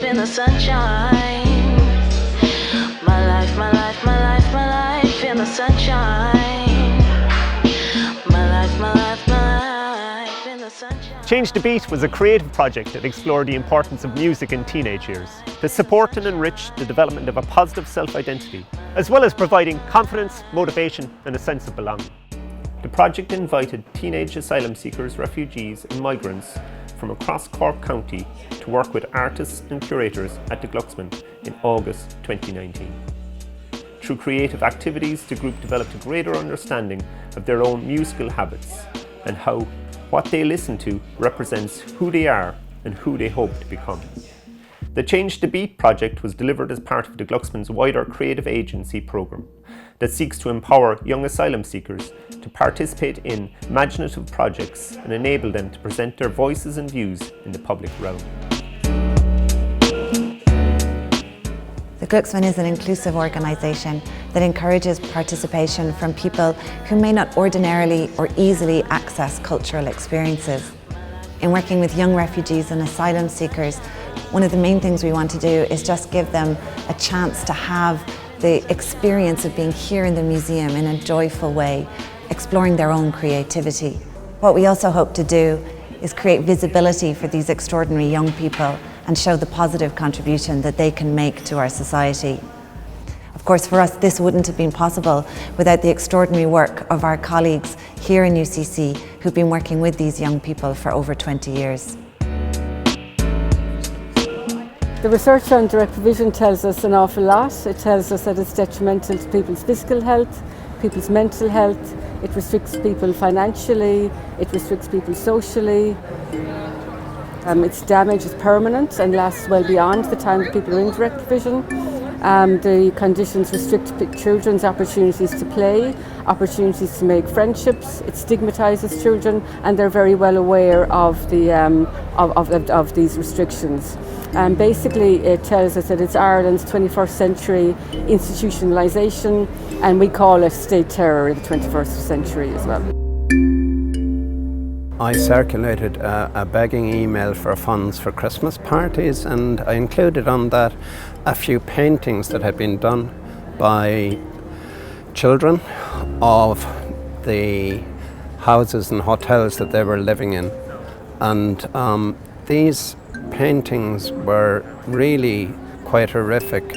in the sunshine. My life, my life, my life, my life in the sunshine. My life, my life, my life in the sunshine. Change the Beat was a creative project that explored the importance of music in teenage years to support and enrich the development of a positive self-identity, as well as providing confidence, motivation and a sense of belonging. The project invited teenage asylum seekers, refugees and migrants from across Cork County to work with artists and curators at the Glucksman in August 2019. Through creative activities, the group developed a greater understanding of their own musical habits and how what they listen to represents who they are and who they hope to become. The Change the Beat project was delivered as part of the Glucksman's wider creative agency programme that seeks to empower young asylum seekers to participate in imaginative projects and enable them to present their voices and views in the public realm. The Glucksman is an inclusive organisation that encourages participation from people who may not ordinarily or easily access cultural experiences. In working with young refugees and asylum seekers, one of the main things we want to do is just give them a chance to have the experience of being here in the museum in a joyful way, exploring their own creativity. What we also hope to do is create visibility for these extraordinary young people and show the positive contribution that they can make to our society. Of course, for us, this wouldn't have been possible without the extraordinary work of our colleagues here in UCC who've been working with these young people for over 20 years. The research on direct provision tells us an awful lot. It tells us that it's detrimental to people's physical health, people's mental health, it restricts people financially, it restricts people socially. Its damage is permanent and lasts well beyond the time that people are in direct provision. The conditions restrict children's opportunities to play, opportunities to make friendships. It stigmatises children, and they're very well aware of these restrictions. Basically, it tells us that it's Ireland's 21st century institutionalisation, and we call it state terror in the 21st century as well. I circulated a begging email for funds for Christmas parties, and I included on that a few paintings that had been done by children of the houses and hotels that they were living in. And these paintings were really quite horrific,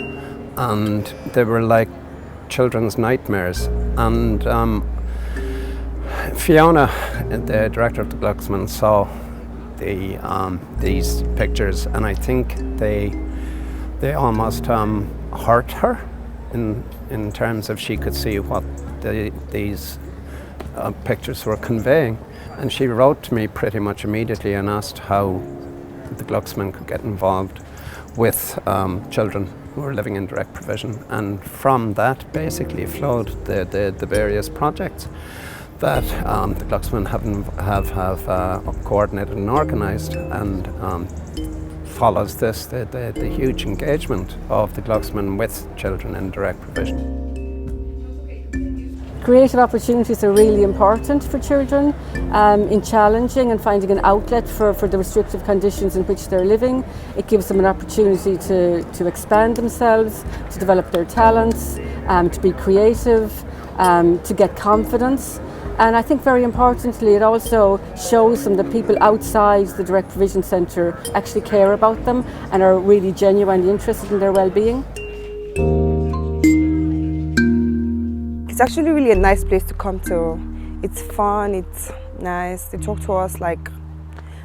and they were like children's nightmares. And Fiona, the director of the Glucksman, saw these pictures, and I think they almost hurt her in terms of she could see what these pictures were conveying. And she wrote to me pretty much immediately and asked how the Glucksman could get involved with children who were living in direct provision. And from that basically flowed the various projects that the Glucksman have coordinated and organised, and follows the huge engagement of the Glucksman with children in direct provision. Creative opportunities are really important for children in challenging and finding an outlet for the restrictive conditions in which they're living. It gives them an opportunity to expand themselves, to develop their talents, to be creative, to get confidence. And I think very importantly, it also shows them that people outside the direct provision centre actually care about them and are really genuinely interested in their well-being. It's actually really a nice place to come to. It's fun, it's nice, they talk to us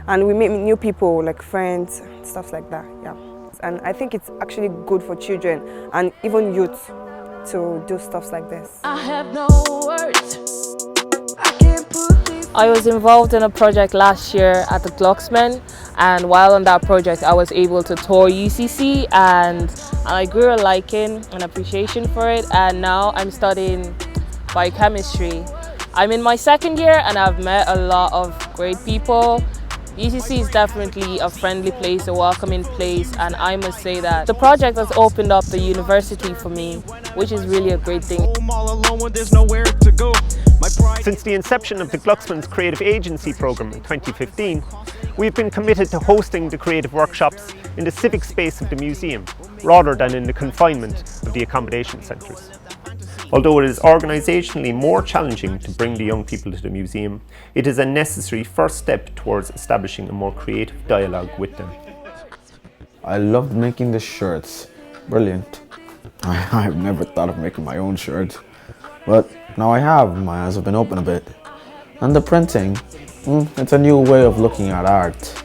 and we meet new people, like friends, stuff like that, yeah. And I think it's actually good for children and even youth to do stuff like this. I have no words. I was involved in a project last year at the Glucksman, and while on that project I was able to tour UCC, and I grew a liking and appreciation for it, and now I'm studying biochemistry. I'm in my second year and I've met a lot of great people. UCC is definitely a friendly place, a welcoming place, and I must say that the project has opened up the university for me, which is really a great thing. I'm all alone when there's nowhere to go. Since the inception of the Glucksman's Creative Agency programme in 2015, we've been committed to hosting the creative workshops in the civic space of the museum, rather than in the confinement of the accommodation centres. Although it is organisationally more challenging to bring the young people to the museum, it is a necessary first step towards establishing a more creative dialogue with them. I loved making the shirts. Brilliant. I've never thought of making my own shirt, but now I have. My eyes have been open a bit. And the printing, it's a new way of looking at art.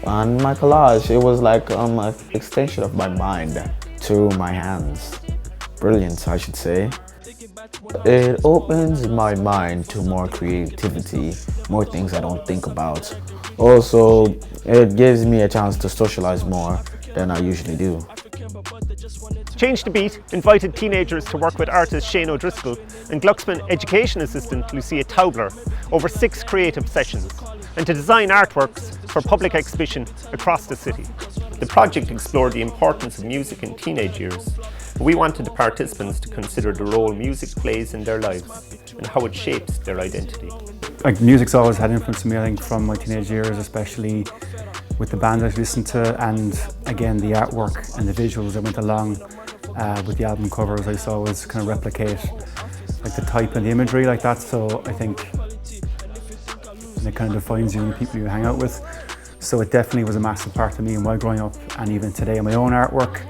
And my collage, it was like an extension of my mind to my hands. Brilliant, I should say. It opens my mind to more creativity, more things I don't think about. Also, it gives me a chance to socialize more than I usually do. Change the Beat invited teenagers to work with artist Shane O'Driscoll and Glucksman education assistant Lucia Taubler over 6 creative sessions, and to design artworks for public exhibition across the city. The project explored the importance of music in teenage years. We wanted the participants to consider the role music plays in their lives and how it shapes their identity. Like, music's always had influence on me, I think, from my teenage years, especially with the band I listened to, and again the artwork and the visuals that went along with the album covers. I used to always kind of replicate like the type and the imagery like that, so I think it kind of defines you and the people you hang out with. So it definitely was a massive part of me and while growing up, and even today in my own artwork.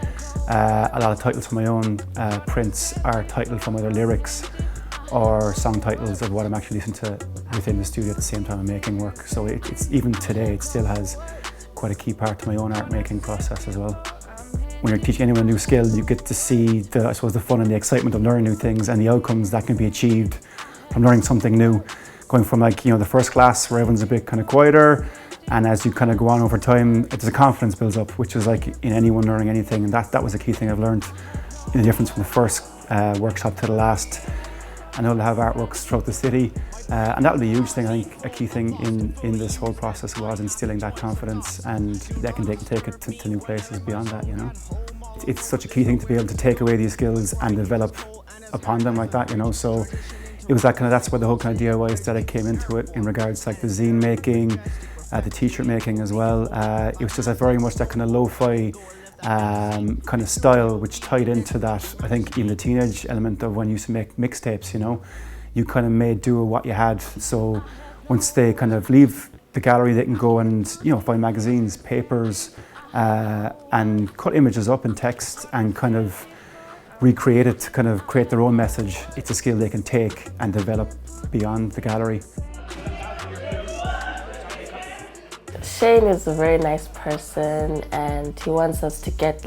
A lot of titles from my own prints are titled from either lyrics or song titles of what I'm actually listening to within the studio at the same time I'm making work. So it's even today, it still has quite a key part to my own art making process as well. When you're teaching anyone a new skill, you get to see the fun and the excitement of learning new things and the outcomes that can be achieved from learning something new. Going from the first class where everyone's a bit kind of quieter, and as you kind of go on over time, there's a confidence builds up, which is like in anyone learning anything, and that was a key thing I've learned in the difference from the first workshop to the last. I know they'll have artworks throughout the city, and that will be a huge thing. I think a key thing in this whole process was instilling that confidence, and they can take it to new places beyond that, you know. It's such a key thing to be able to take away these skills and develop upon them like that, you know. So it was that's where the whole kind of DIY aesthetic came into it in regards to like the zine making, the t-shirt making as well. It was just very much that kind of lo-fi kind of style, which tied into that, I think, even the teenage element of when you used to make mixtapes, you know. You kind of made do with what you had. So once they kind of leave the gallery, they can go and, you know, find magazines, papers, and cut images up in text and kind of recreate it to kind of create their own message. It's a skill they can take and develop beyond the gallery. Shane is a very nice person, and he wants us to get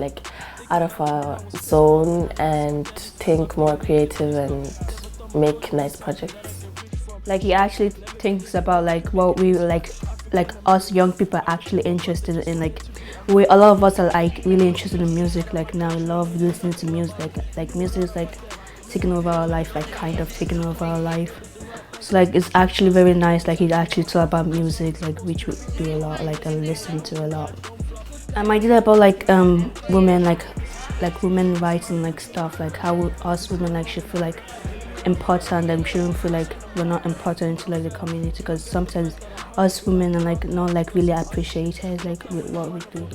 out of our zone and think more creative and make nice projects. He actually thinks about what we us young people are actually interested in. A lot of us are really interested in music. Now we love listening to music. Music is taking over our life, kind of taking over our life. So it's actually very nice. He actually talk about music, which we do a lot, and listen to a lot. I did about women, women writing stuff, how us women should feel important, and we shouldn't feel we're not important to the community, because sometimes us women are not really appreciated with what we do.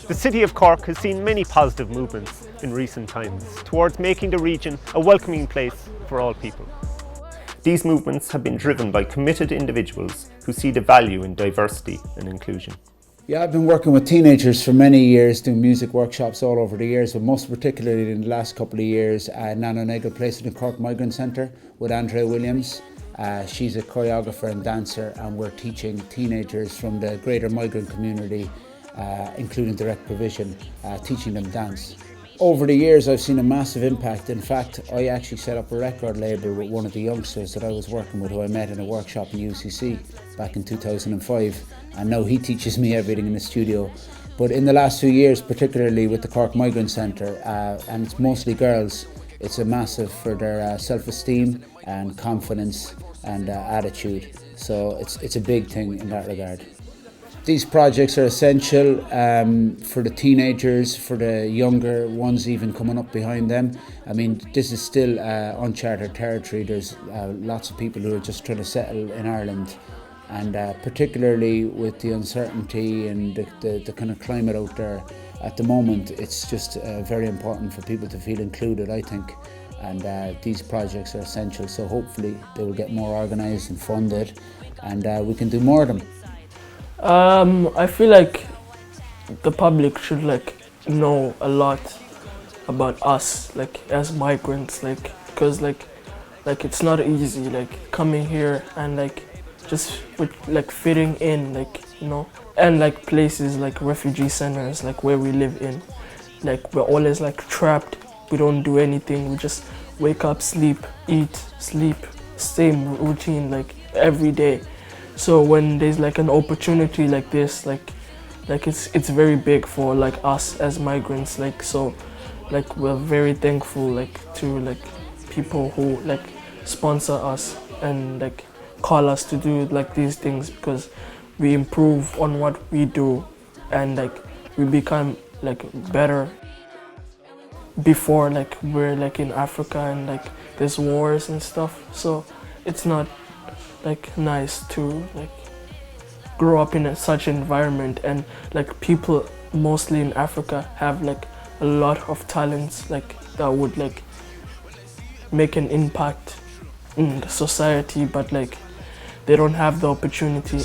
The City of Cork has seen many positive movements in recent times towards making the region a welcoming place for all people. These movements have been driven by committed individuals who see the value in diversity and inclusion. Yeah, I've been working with teenagers for many years, doing music workshops all over the years, but most particularly in the last couple of years, Nana Nagel placed in the Cork Migrant Centre with Andrea Williams. She's a choreographer and dancer, and we're teaching teenagers from the greater migrant community, including direct provision, teaching them dance. Over the years, I've seen a massive impact. In fact, I actually set up a record label with one of the youngsters that I was working with, who I met in a workshop in UCC back in 2005. And now he teaches me everything in the studio. But in the last few years, particularly with the Cork Migrant Centre, and it's mostly girls, it's a massive for their self-esteem and confidence and attitude. So it's a big thing in that regard. These projects are essential for the teenagers, for the younger ones even coming up behind them. I mean, this is still uncharted territory. There's lots of people who are just trying to settle in Ireland, and particularly with the uncertainty and the kind of climate out there at the moment, it's just very important for people to feel included, I think. And these projects are essential, so hopefully they will get more organised and funded, and we can do more of them. I feel like the public should know a lot about us as migrants, because it's not easy coming here and just with fitting in, and places like refugee centers where we live in, we're always trapped. We don't do anything. We just wake up, sleep, eat, sleep, same routine every day. So when there's an opportunity like this, it's very big for us as migrants. So we're very thankful to people who sponsor us and call us to do these things, because we improve on what we do and we become better. Before we're in Africa and there's wars and stuff, so it's not nice to grow up in such environment, and people mostly in Africa have a lot of talents that would make an impact in the society, but they don't have the opportunity.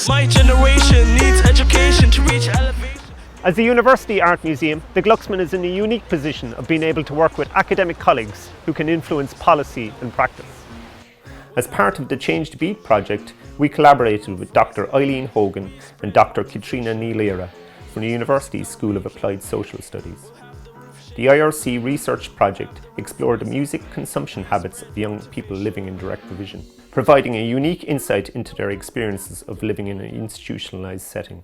My generation needs education to reach elevation. As a university art museum, the Glucksman is in a unique position of being able to work with academic colleagues who can influence policy and practice. As part of the Change the Beat project, we collaborated with Dr. Eileen Hogan and Dr. Katrina Nealera from the University School of Applied Social Studies. The IRC research project explored the music consumption habits of young people living in direct provision, providing a unique insight into their experiences of living in an institutionalised setting.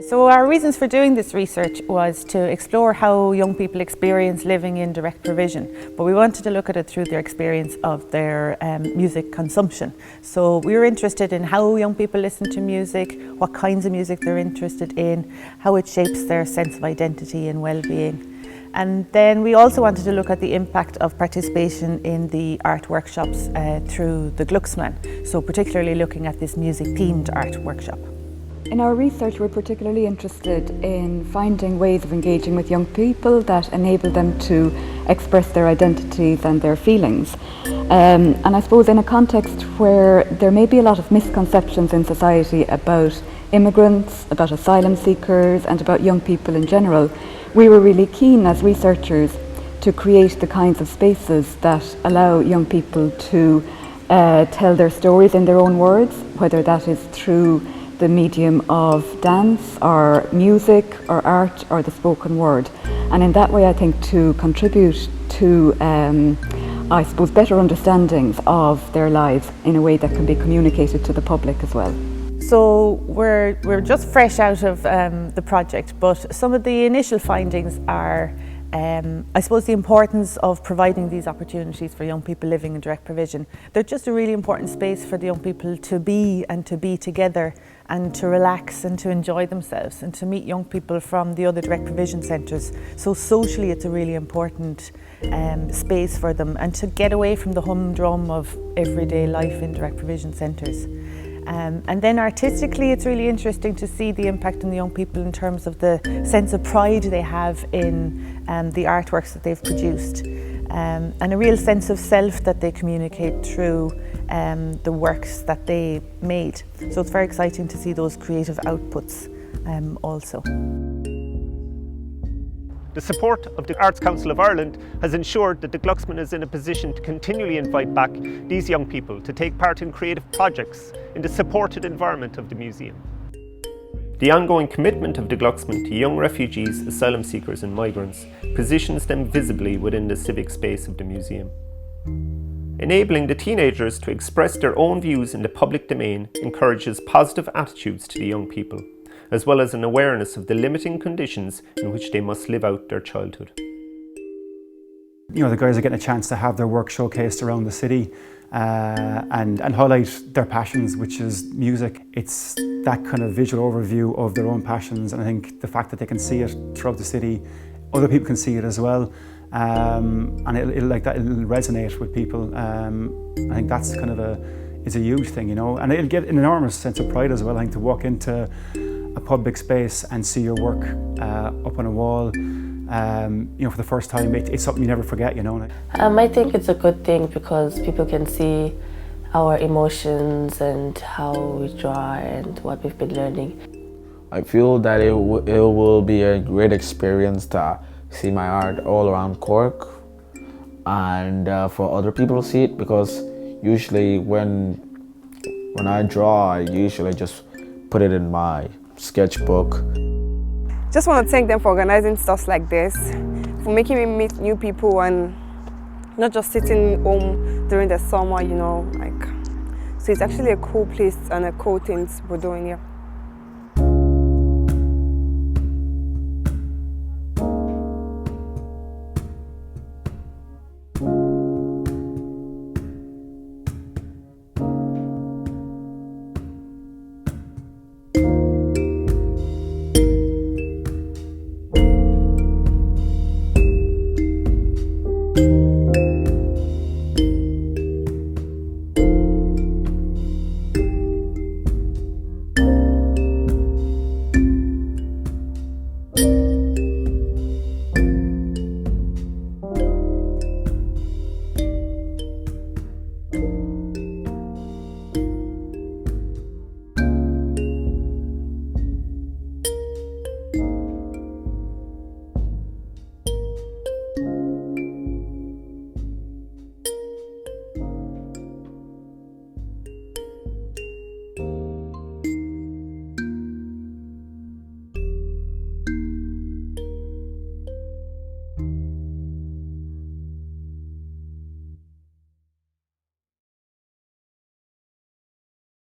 So our reasons for doing this research was to explore how young people experience living in direct provision, but we wanted to look at it through their experience of their music consumption. So we were interested in how young people listen to music, what kinds of music they're interested in, how it shapes their sense of identity and well-being. And then we also wanted to look at the impact of participation in the art workshops through the Glucksman, so particularly looking at this music-themed art workshop. In our research, we're particularly interested in finding ways of engaging with young people that enable them to express their identities and their feelings. And I suppose in a context where there may be a lot of misconceptions in society about immigrants, about asylum seekers, and about young people in general, we were really keen as researchers to create the kinds of spaces that allow young people to tell their stories in their own words, whether that is through the medium of dance or music or art or the spoken word. And in that way, I think to contribute to, I suppose, better understandings of their lives in a way that can be communicated to the public as well. So we're just fresh out of the project, but some of the initial findings are I suppose the importance of providing these opportunities for young people living in direct provision. They're just a really important space for the young people to be together and to relax and to enjoy themselves and to meet young people from the other direct provision centres. So socially it's a really important space for them, and to get away from the humdrum of everyday life in direct provision centres. And then artistically, it's really interesting to see the impact on the young people in terms of the sense of pride they have in the artworks that they've produced, and a real sense of self that they communicate through the works that they made. So it's very exciting to see those creative outputs also. The support of the Arts Council of Ireland has ensured that the Glucksman is in a position to continually invite back these young people to take part in creative projects in the supported environment of the museum. The ongoing commitment of the Glucksman to young refugees, asylum seekers and migrants positions them visibly within the civic space of the museum. Enabling the teenagers to express their own views in the public domain encourages positive attitudes to the young people, as well as an awareness of the limiting conditions in which they must live out their childhood. You know, the guys are getting a chance to have their work showcased around the city, and highlight their passions, which is music. It's that kind of visual overview of their own passions, and I think the fact that they can see it throughout the city, other people can see it as well, and it'll resonate with people. I think that's kind of is a huge thing, you know, and it'll get an enormous sense of pride as well. I think to walk into a public space and see your work up on a wall, you know, for the first time, it's something you never forget, you know. I think it's a good thing because people can see our emotions and how we draw and what we've been learning. I feel that it will be a great experience to see my art all around Cork, and for other people to see it, because usually when I draw, I usually just put it in my sketchbook. Just want to thank them for organizing stuff like this, for making me meet new people and not just sitting home during the summer, you know, like. So it's actually a cool place and a cool thing we're doing here.